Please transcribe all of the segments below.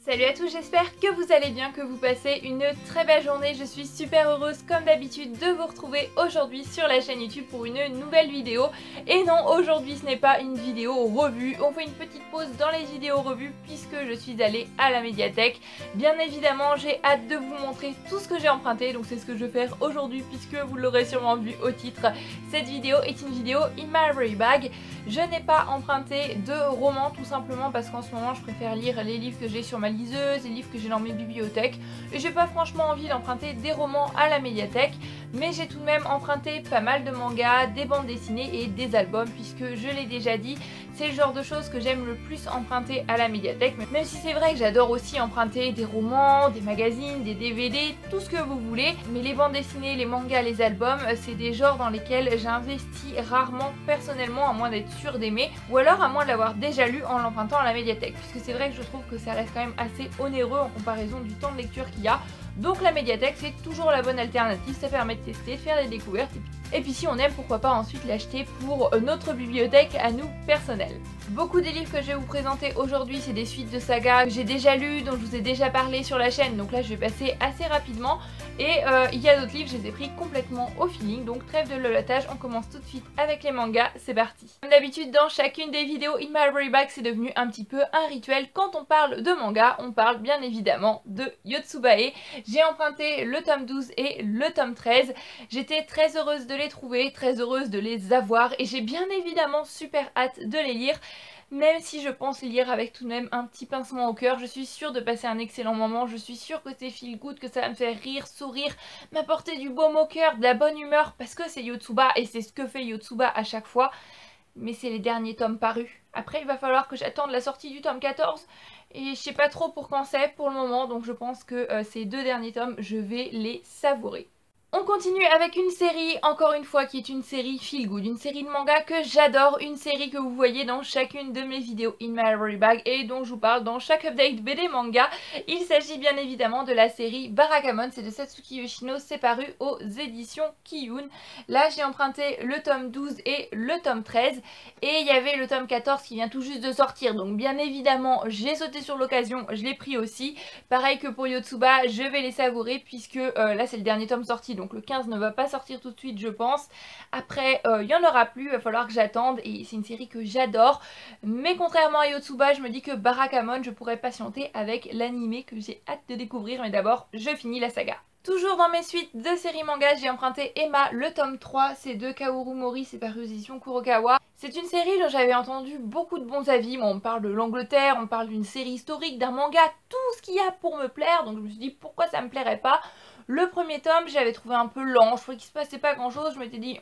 Salut à tous, j'espère que vous allez bien, que vous passez une très belle journée. Je suis super heureuse comme d'habitude de vous retrouver aujourd'hui sur la chaîne YouTube pour une nouvelle vidéo. Et non, aujourd'hui ce n'est pas une vidéo revue, on fait une petite pause dans les vidéos revues puisque je suis allée à la médiathèque. Bien évidemment, j'ai hâte de vous montrer tout ce que j'ai emprunté, donc c'est ce que je vais faire aujourd'hui puisque vous l'aurez sûrement vu au titre. Cette vidéo est une vidéo in my library bag. Je n'ai pas emprunté de roman tout simplement parce qu'en ce moment je préfère lire les livres que j'ai sur ma liseuse, les livres que j'ai dans mes bibliothèques et j'ai pas franchement envie d'emprunter des romans à la médiathèque, mais j'ai tout de même emprunté pas mal de mangas, des bandes dessinées et des albums puisque je l'ai déjà dit, c'est le genre de choses que j'aime le plus emprunter à la médiathèque, même si c'est vrai que j'adore aussi emprunter des romans, des magazines, des DVD, tout ce que vous voulez, mais les bandes dessinées, les mangas, les albums, c'est des genres dans lesquels j'investis rarement personnellement, à moins d'être sûre d'aimer, ou alors à moins de l'avoir déjà lu en l'empruntant à la médiathèque, puisque c'est vrai que je trouve que ça reste quand même assez onéreux en comparaison du temps de lecture qu'il y a. Donc la médiathèque c'est toujours la bonne alternative, ça permet de tester, de faire des découvertes et puis si on aime, pourquoi pas ensuite l'acheter pour notre bibliothèque à nous personnelle. Beaucoup des livres que je vais vous présenter aujourd'hui c'est des suites de sagas que j'ai déjà lues, dont je vous ai déjà parlé sur la chaîne, donc là je vais passer assez rapidement. Et il y a d'autres livres, je les ai pris complètement au feeling, donc trêve de lolotage, on commence tout de suite avec les mangas, c'est parti. Comme d'habitude dans chacune des vidéos In My Library Bag, c'est devenu un petit peu un rituel. Quand on parle de manga, on parle bien évidemment de Yotsubae. J'ai emprunté le tome 12 et le tome 13. J'étais très heureuse de les trouver, très heureuse de les avoir et j'ai bien évidemment super hâte de les lire. Même si je pense lire avec tout de même un petit pincement au cœur, je suis sûre de passer un excellent moment, je suis sûre que c'est feel good, que ça va me faire rire, sourire, m'apporter du baume au cœur, de la bonne humeur, parce que c'est Yotsuba et c'est ce que fait Yotsuba à chaque fois. Mais c'est les derniers tomes parus. Après il va falloir que j'attende la sortie du tome 14 et je sais pas trop pour quand c'est pour le moment, donc je pense que ces deux derniers tomes, je vais les savourer. On continue avec une série, encore une fois, qui est une série feel good, une série de manga que j'adore, une série que vous voyez dans chacune de mes vidéos In My Library Bag et dont je vous parle dans chaque update BD manga. Il s'agit bien évidemment de la série Barakamon, c'est de Satsuki Yoshino, c'est paru aux éditions Kiyun. Là j'ai emprunté le tome 12 et le tome 13 et il y avait le tome 14 qui vient tout juste de sortir, donc bien évidemment j'ai sauté sur l'occasion, je l'ai pris aussi. Pareil que pour Yotsuba, je vais les savourer puisque là c'est le dernier tome sorti, donc le 15 ne va pas sortir tout de suite je pense. Après il n'y en aura plus, il va falloir que j'attende et c'est une série que j'adore. Mais contrairement à Yotsuba, je me dis que Barakamon, je pourrais patienter avec l'anime que j'ai hâte de découvrir. Mais d'abord, je finis la saga. Toujours dans mes suites de séries manga, j'ai emprunté Emma, le tome 3, c'est de Kaoru Mori, c'est par édition Kurokawa. C'est une série dont j'avais entendu beaucoup de bons avis, bon, on parle de l'Angleterre, on parle d'une série historique, d'un manga, tout ce qu'il y a pour me plaire, donc je me suis dit pourquoi ça me plairait pas. Le premier tome, j'avais trouvé un peu lent, je trouvais qu'il se passait pas grand chose, je m'étais dit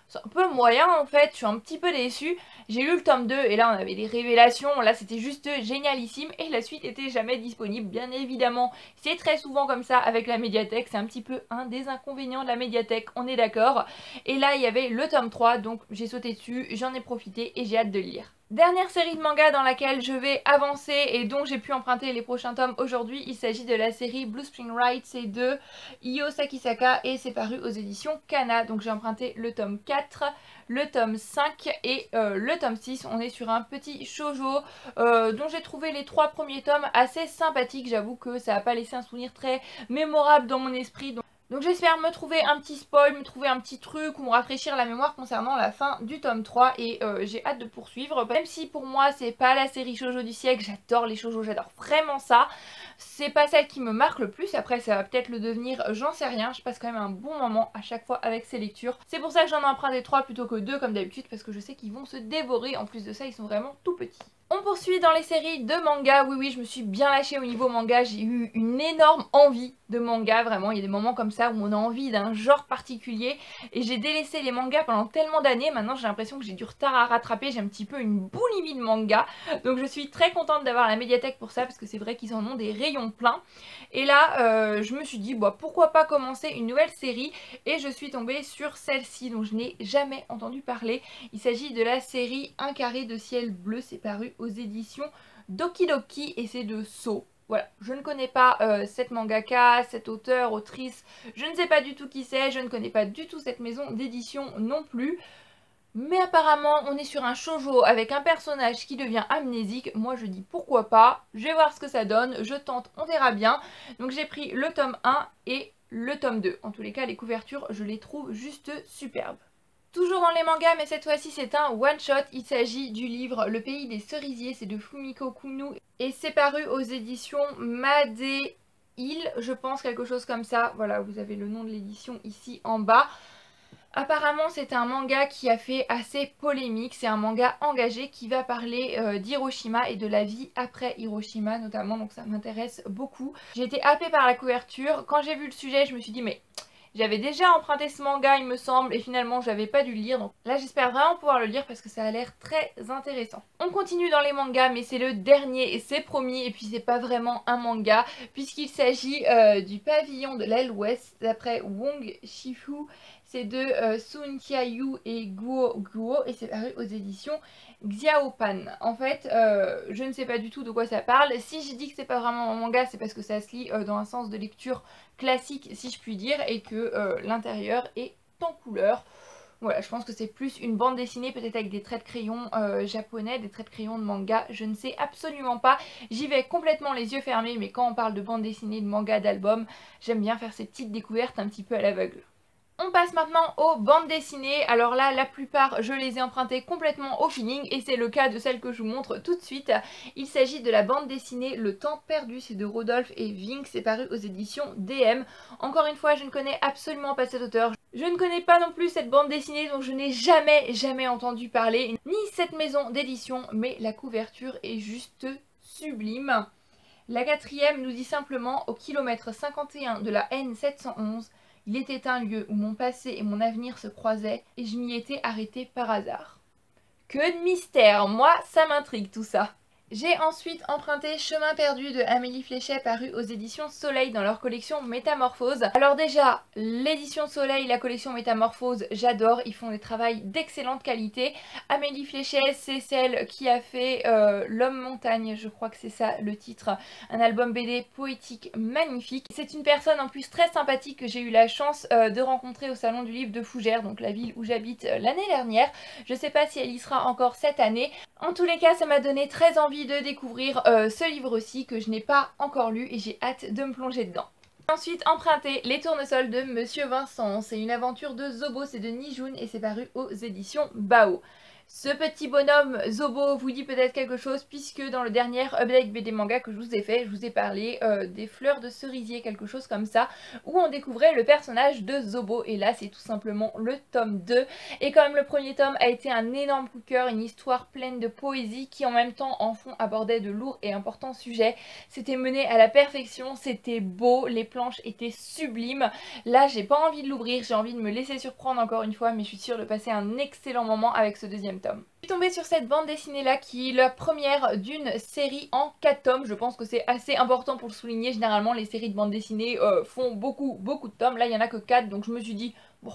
c'est un peu moyen en fait, je suis un petit peu déçue. J'ai lu le tome 2 et là on avait des révélations, là c'était juste génialissime et la suite était jamais disponible bien évidemment. C'est très souvent comme ça avec la médiathèque, c'est un petit peu un des inconvénients de la médiathèque, on est d'accord. Et là il y avait le tome 3 donc j'ai sauté dessus, j'en ai profité et j'ai hâte de le lire. Dernière série de manga dans laquelle je vais avancer et dont j'ai pu emprunter les prochains tomes aujourd'hui, il s'agit de la série Blue Spring Ride, c'est de Io Sakisaka et c'est paru aux éditions Kana. Donc j'ai emprunté le tome 4, le tome 5 et le tome 6. On est sur un petit shoujo dont j'ai trouvé les 3 premiers tomes assez sympathiques. J'avoue que ça n'a pas laissé un souvenir très mémorable dans mon esprit. Donc j'espère me trouver un petit spoil, me trouver un petit truc ou me rafraîchir la mémoire concernant la fin du tome 3 et j'ai hâte de poursuivre. Même si pour moi c'est pas la série shoujo du siècle, j'adore les shoujo, j'adore vraiment ça. C'est pas celle qui me marque le plus, après ça va peut-être le devenir, j'en sais rien, je passe quand même un bon moment à chaque fois avec ces lectures. C'est pour ça que j'en ai emprunté 3 plutôt que 2 comme d'habitude parce que je sais qu'ils vont se dévorer, en plus de ça ils sont vraiment tout petits. On poursuit dans les séries de manga, oui je me suis bien lâchée au niveau manga, j'ai eu une énorme envie de manga, vraiment il y a des moments comme ça où on a envie d'un genre particulier et j'ai délaissé les mangas pendant tellement d'années, maintenant j'ai l'impression que j'ai du retard à rattraper, j'ai un petit peu une boulimie de manga, donc je suis très contente d'avoir la médiathèque pour ça parce que c'est vrai qu'ils en ont des rayons pleins. Et là je me suis dit bah, pourquoi pas commencer une nouvelle série et je suis tombée sur celle-ci dont je n'ai jamais entendu parler. Il s'agit de la série Un carré de ciel bleu, c'est paru aux éditions Doki Doki et c'est de So. Voilà, je ne connais pas cette mangaka, cette auteure, autrice, je ne sais pas du tout qui c'est, je ne connais pas du tout cette maison d'édition non plus. Mais apparemment on est sur un shoujo avec un personnage qui devient amnésique. Moi je dis pourquoi pas, je vais voir ce que ça donne, je tente, on verra bien. Donc j'ai pris le tome 1 et le tome 2. En tous les cas les couvertures je les trouve juste superbes. Toujours dans les mangas, mais cette fois-ci c'est un one-shot. Il s'agit du livre Le pays des cerisiers, c'est de Fumiko Kunu. Et c'est paru aux éditions Made Il, je pense, quelque chose comme ça. Voilà, vous avez le nom de l'édition ici en bas. Apparemment c'est un manga qui a fait assez polémique, c'est un manga engagé qui va parler d'Hiroshima et de la vie après Hiroshima notamment, donc ça m'intéresse beaucoup. J'ai été happée par la couverture, quand j'ai vu le sujet je me suis dit mais j'avais déjà emprunté ce manga il me semble et finalement j'avais pas dû le lire, donc là j'espère vraiment pouvoir le lire parce que ça a l'air très intéressant. On continue dans les mangas mais c'est le dernier et c'est promis, et puis c'est pas vraiment un manga puisqu'il s'agit du pavillon de l'aile ouest d'après Wong Shifu. C'est de Sun Kya-yu et Guo Guo et c'est paru aux éditions Xiaopan. En fait, je ne sais pas du tout de quoi ça parle. Si je dis que c'est pas vraiment un manga, c'est parce que ça se lit dans un sens de lecture classique, si je puis dire, et que l'intérieur est en couleur. Voilà, je pense que c'est plus une bande dessinée, peut-être avec des traits de crayon japonais, des traits de crayon de manga, je ne sais absolument pas. J'y vais complètement les yeux fermés, mais quand on parle de bande dessinée, de manga, d'album, j'aime bien faire ces petites découvertes un petit peu à l'aveugle. On passe maintenant aux bandes dessinées. Alors là, la plupart, je les ai empruntées complètement au feeling et c'est le cas de celle que je vous montre tout de suite. Il s'agit de la bande dessinée Le Temps Perdu, c'est de Rodolphe et Vink, c'est paru aux éditions DM. Encore une fois, je ne connais absolument pas cet auteur. Je ne connais pas non plus cette bande dessinée, donc je n'ai jamais entendu parler, ni cette maison d'édition, mais la couverture est juste sublime. La quatrième nous dit simplement: au kilomètre 51 de la N711, il était un lieu où mon passé et mon avenir se croisaient et je m'y étais arrêtée par hasard. Que de mystère, moi ça m'intrigue tout ça. J'ai ensuite emprunté Chemin perdu de Amélie Fléchet, paru aux éditions Soleil dans leur collection Métamorphose. Alors déjà, l'édition Soleil, la collection Métamorphose, j'adore, ils font des travaux d'excellente qualité. Amélie Fléchet, c'est celle qui a fait L'Homme Montagne, je crois que c'est ça le titre, un album BD poétique magnifique. C'est une personne en plus très sympathique que j'ai eu la chance de rencontrer au salon du livre de Fougères, donc la ville où j'habite l'année dernière. Je sais pas si elle y sera encore cette année. En tous les cas, ça m'a donné très envie de découvrir ce livre-ci que je n'ai pas encore lu et j'ai hâte de me plonger dedans. Ensuite, emprunté Les Tournesols de Monsieur Vincent. C'est une aventure de Zobo, c'est de Nijun et c'est paru aux éditions Bao. Ce petit bonhomme Zobo vous dit peut-être quelque chose puisque dans le dernier update BD manga que je vous ai fait, je vous ai parlé des fleurs de cerisier, quelque chose comme ça, où on découvrait le personnage de Zobo, et là c'est tout simplement le tome 2. Et quand même le premier tome a été un énorme coup de cœur, une histoire pleine de poésie qui en même temps en fond abordait de lourds et importants sujets. C'était mené à la perfection, c'était beau, les planches étaient sublimes. Là j'ai pas envie de l'ouvrir, j'ai envie de me laisser surprendre encore une fois, mais je suis sûre de passer un excellent moment avec ce deuxième tome. Je suis tombée sur cette bande dessinée là qui est la première d'une série en 4 tomes. Je pense que c'est assez important pour le souligner. Généralement les séries de bande dessinée font beaucoup de tomes. Là il n'y en a que 4, donc je me suis dit bon,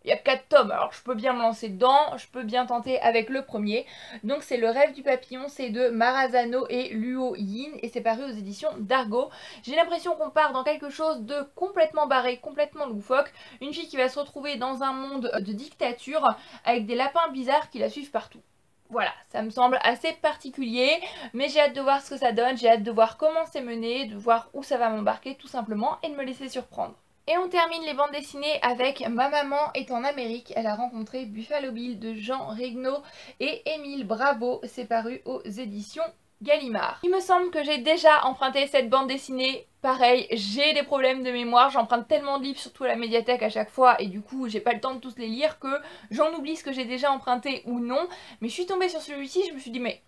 il y a 4 tomes, alors je peux bien me lancer dedans, je peux bien tenter avec le premier. Donc c'est Le Rêve du Papillon, c'est de Marazano et Luo Yin et c'est paru aux éditions d'Argo. J'ai l'impression qu'on part dans quelque chose de complètement barré, complètement loufoque. Une fille qui va se retrouver dans un monde de dictature avec des lapins bizarres qui la suivent partout. Voilà, ça me semble assez particulier, mais j'ai hâte de voir ce que ça donne, j'ai hâte de voir comment c'est mené, de voir où ça va m'embarquer tout simplement et de me laisser surprendre. Et on termine les bandes dessinées avec Ma maman est en Amérique. Elle a rencontré Buffalo Bill de Jean Regnault et Émile Bravo. C'est paru aux éditions Gallimard. Il me semble que j'ai déjà emprunté cette bande dessinée. Pareil, j'ai des problèmes de mémoire, j'emprunte tellement de livres, surtout à la médiathèque à chaque fois, et du coup j'ai pas le temps de tous les lire que j'en oublie ce que j'ai déjà emprunté ou non. Mais je suis tombée sur celui-ci, je me suis dit mais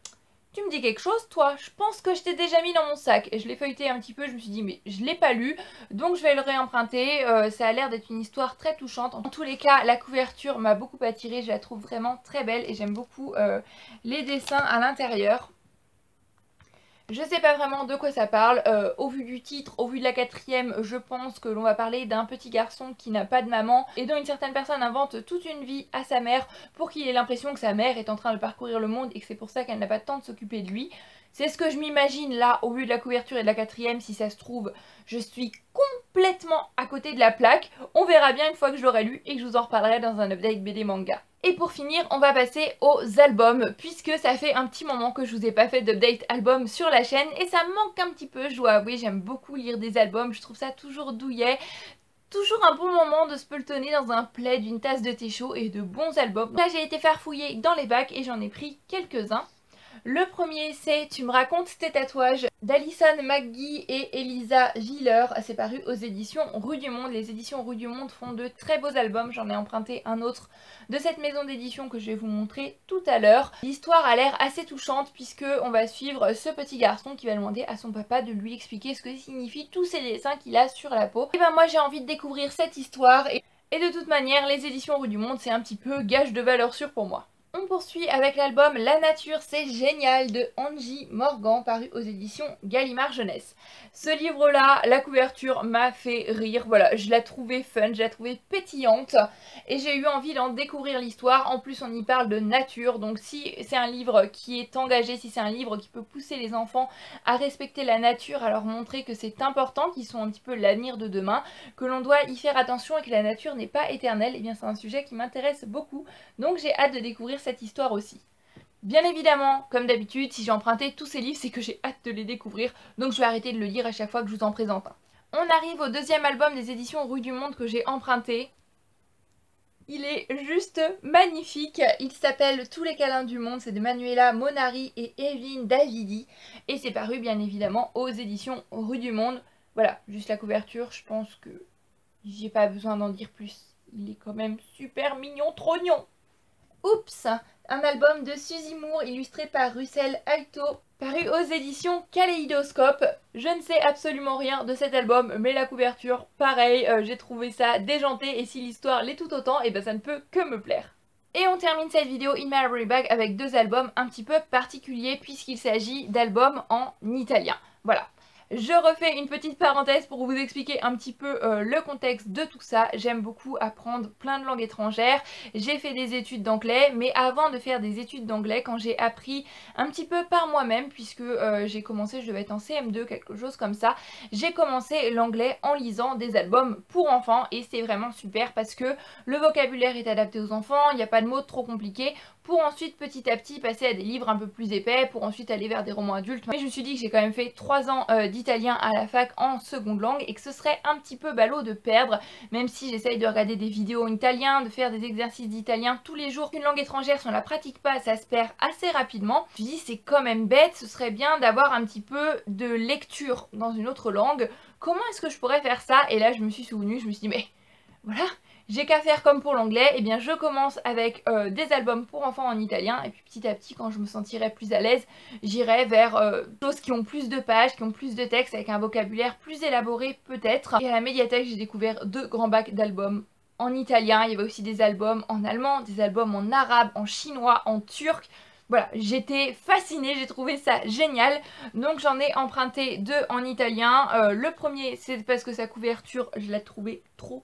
tu me dis quelque chose toi? Je pense que je t'ai déjà mis dans mon sac. Et je l'ai feuilleté un petit peu, je me suis dit mais je l'ai pas lu, donc je vais le réemprunter. Ça a l'air d'être une histoire très touchante. En tous les cas, la couverture m'a beaucoup attirée, je la trouve vraiment très belle et j'aime beaucoup les dessins à l'intérieur. Je sais pas vraiment de quoi ça parle, au vu du titre, au vu de la quatrième, je pense que l'on va parler d'un petit garçon qui n'a pas de maman et dont une certaine personne invente toute une vie à sa mère pour qu'il ait l'impression que sa mère est en train de parcourir le monde et que c'est pour ça qu'elle n'a pas de temps de s'occuper de lui. C'est ce que je m'imagine là au vu de la couverture et de la quatrième. Si ça se trouve, je suis complètement à côté de la plaque. On verra bien une fois que je l'aurai lu et que je vous en reparlerai dans un update BD manga. Et pour finir, on va passer aux albums, puisque ça fait un petit moment que je vous ai pas fait d'update album sur la chaîne et ça me manque un petit peu, je dois avouer. J'aime beaucoup lire des albums, je trouve ça toujours douillet. Toujours un bon moment de se pelotonner dans un plaid, une tasse de thé chaud et de bons albums. Là j'ai été farfouiller dans les bacs et j'en ai pris quelques-uns. Le premier c'est Tu me racontes tes tatouages d'Alison McGee et Elisa Wheeler. C'est paru aux éditions Rue du Monde. Les éditions Rue du Monde font de très beaux albums. J'en ai emprunté un autre de cette maison d'édition que je vais vous montrer tout à l'heure. L'histoire a l'air assez touchante puisque on va suivre ce petit garçon qui va demander à son papa de lui expliquer ce que signifient tous ces dessins qu'il a sur la peau. Et ben moi j'ai envie de découvrir cette histoire et de toute manière les éditions Rue du Monde c'est un petit peu gage de valeur sûre pour moi. On poursuit avec l'album La Nature c'est génial de Angie Morgan, paru aux éditions Gallimard Jeunesse. Ce livre-là, la couverture m'a fait rire, voilà, je la trouvais fun, je la trouvais pétillante et j'ai eu envie d'en découvrir l'histoire. En plus on y parle de nature, donc si c'est un livre qui est engagé, si c'est un livre qui peut pousser les enfants à respecter la nature, à leur montrer que c'est important, qu'ils sont un petit peu l'avenir de demain, que l'on doit y faire attention et que la nature n'est pas éternelle, et bien c'est un sujet qui m'intéresse beaucoup, donc j'ai hâte de découvrir cette histoire aussi. Bien évidemment, comme d'habitude, si j'ai emprunté tous ces livres, c'est que j'ai hâte de les découvrir, donc je vais arrêter de le lire à chaque fois que je vous en présente un. On arrive au deuxième album des éditions Rue du Monde que j'ai emprunté. Il est juste magnifique, il s'appelle Tous les câlins du monde, c'est de Manuela Monari et Evelyne Davidi, et c'est paru bien évidemment aux éditions Rue du Monde. Voilà, juste la couverture, je pense que j'ai pas besoin d'en dire plus, il est quand même super mignon, trognon. Oups, un album de Suzy Moore illustré par Russell Alto, paru aux éditions Kaléidoscope. Je ne sais absolument rien de cet album, mais la couverture, pareil, j'ai trouvé ça déjanté et si l'histoire l'est tout autant, et ben ça ne peut que me plaire. Et on termine cette vidéo In My Library Bag avec deux albums un petit peu particuliers puisqu'il s'agit d'albums en italien. Voilà. Je refais une petite parenthèse pour vous expliquer un petit peu le contexte de tout ça. J'aime beaucoup apprendre plein de langues étrangères. J'ai fait des études d'anglais, mais avant de faire des études d'anglais, quand j'ai appris un petit peu par moi-même, puisque j'ai commencé, je devais être en CM2, quelque chose comme ça, j'ai commencé l'anglais en lisant des albums pour enfants et c'est vraiment super parce que le vocabulaire est adapté aux enfants, il n'y a pas de mots trop compliqués, pour ensuite petit à petit passer à des livres un peu plus épais, pour ensuite aller vers des romans adultes. Mais je me suis dit que j'ai quand même fait 3 ans d'italien à la fac en seconde langue et que ce serait un petit peu ballot de perdre, même si j'essaye de regarder des vidéos en italien, de faire des exercices d'italien tous les jours. Une langue étrangère, si on la pratique pas, ça se perd assez rapidement. Je me dis c'est quand même bête, ce serait bien d'avoir un petit peu de lecture dans une autre langue. Comment est-ce que je pourrais faire ça? Et là je me suis souvenue, je me suis dit mais voilà, j'ai qu'à faire comme pour l'anglais, et bien je commence avec des albums pour enfants en italien et puis petit à petit quand je me sentirai plus à l'aise j'irai vers choses qui ont plus de pages, qui ont plus de textes avec un vocabulaire plus élaboré peut-être. Et à la médiathèque j'ai découvert 2 grands bacs d'albums en italien, il y avait aussi des albums en allemand, des albums en arabe, en chinois, en turc. Voilà, j'étais fascinée, j'ai trouvé ça génial, donc j'en ai emprunté 2 en italien. Le premier c'est parce que sa couverture je l'ai trouvée trop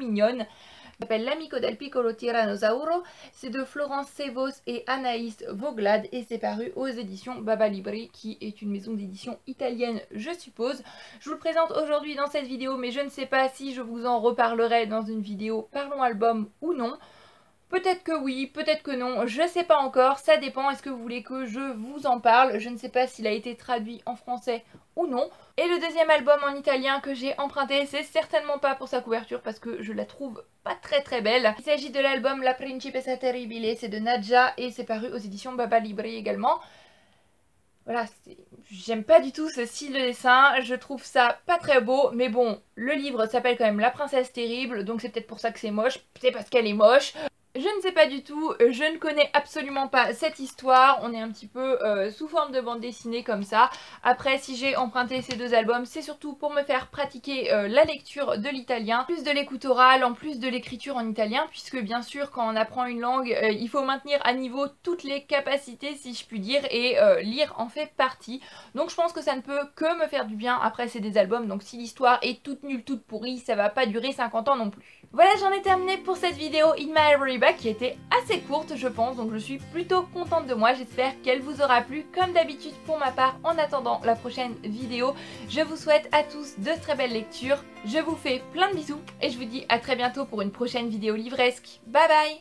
mignonne. Ça s'appelle L'Amico del Piccolo Tyrannosauro, c'est de Florence Sevos et Anaïs Voglade et c'est paru aux éditions Baba Libri qui est une maison d'édition italienne je suppose. Je vous le présente aujourd'hui dans cette vidéo mais je ne sais pas si je vous en reparlerai dans une vidéo Parlons Album ou non. Peut-être que oui, peut-être que non, je sais pas encore, ça dépend, est-ce que vous voulez que je vous en parle? Je ne sais pas s'il a été traduit en français ou non. Et le deuxième album en italien que j'ai emprunté, c'est certainement pas pour sa couverture parce que je la trouve pas très belle. Il s'agit de l'album La Principessa Terribile, c'est de Nadja et c'est paru aux éditions Baba Libri également. Voilà, j'aime pas du tout ce style de dessin, je trouve ça pas très beau, mais bon, le livre s'appelle quand même La Princesse Terrible, donc c'est peut-être pour ça que c'est moche, c'est parce qu'elle est moche. Je ne sais pas du tout, je ne connais absolument pas cette histoire, on est un petit peu sous forme de bande dessinée comme ça. Après si j'ai emprunté ces 2 albums c'est surtout pour me faire pratiquer la lecture de l'italien, en plus de l'écoute orale, en plus de l'écriture en italien, puisque bien sûr quand on apprend une langue il faut maintenir à niveau toutes les capacités si je puis dire et lire en fait partie. Donc je pense que ça ne peut que me faire du bien. Après c'est des albums donc si l'histoire est toute nulle, toute pourrie, ça va pas durer 50 ans non plus. Voilà, j'en ai terminé pour cette vidéo In My Ivory Bag qui était assez courte je pense, donc je suis plutôt contente de moi. J'espère qu'elle vous aura plu comme d'habitude pour ma part. En attendant la prochaine vidéo, je vous souhaite à tous de très belles lectures. Je vous fais plein de bisous et je vous dis à très bientôt pour une prochaine vidéo livresque. Bye bye!